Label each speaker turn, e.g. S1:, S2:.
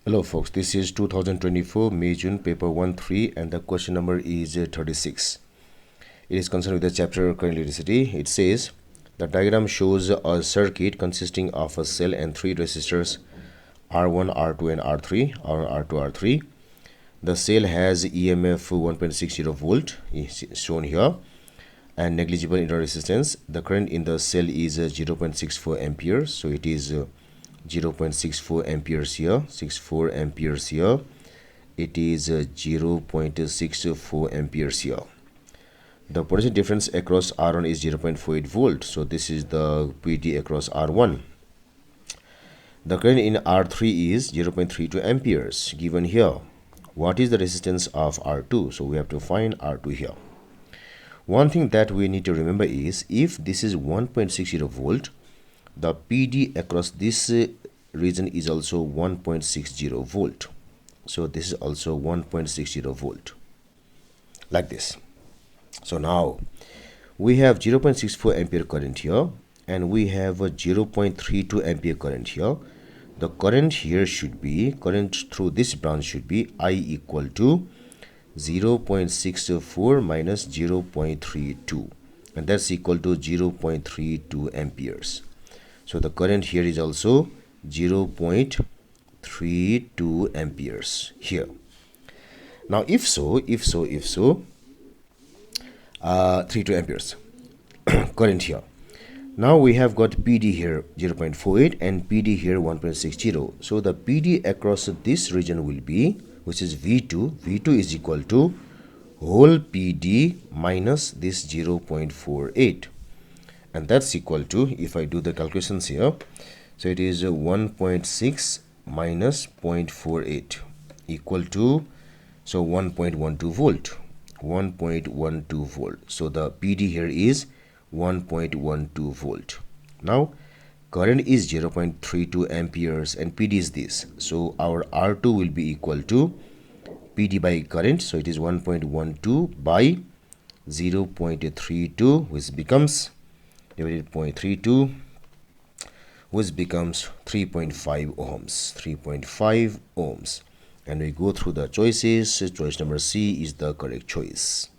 S1: Hello folks, this is 2024 May-June paper 1-3 and the question number is 36. It is concerned with the chapter current electricity. It says the diagram shows a circuit consisting of a cell and three resistors R1, R2 and R3 or R2, R3. The cell has EMF 1.60 volt is shown here and negligible internal resistance. The current in the cell is 0.64 amperes, so it is 0.64 amperes here, 64 amperes here. It is 0.64 amperes here. The potential difference across R1 is 0.48 volt, so this is the PD across R1. The current in R3 is 0.32 amperes given here. What is the resistance of R2? So we have to find R2 here. One thing that we need to remember is if this is 1.60 volt, the PD across this region is also 1.60 volt. So this is also 1.60 volt, like this. So now we have 0.64 ampere current here and we have a 0.32 ampere current here. The current here should be, current through this branch should be I equal to 0.64 minus 0.32, and that's equal to 0.32 amperes. So the current here is also 0.32 amperes here. Now if so 32 amperes current here. Now we have got PD here 0.48 and PD here 1.60. So the PD across this region will be, which is V2. V2 is equal to whole PD minus this 0.48. And that's equal to, if I do the calculations here, so it is 1.6 minus 0.48 equal to, so 1.12 volt. 1.12 volt. So the PD here is 1.12 volt. Now current is 0.32 amperes and PD is this. So our R2 will be equal to PD by current. So it is 1.12 by 0.32, which becomes divided 0.32, which becomes 3.5 ohms. 3.5 ohms. And we go through the choices. Choice number C is the correct choice.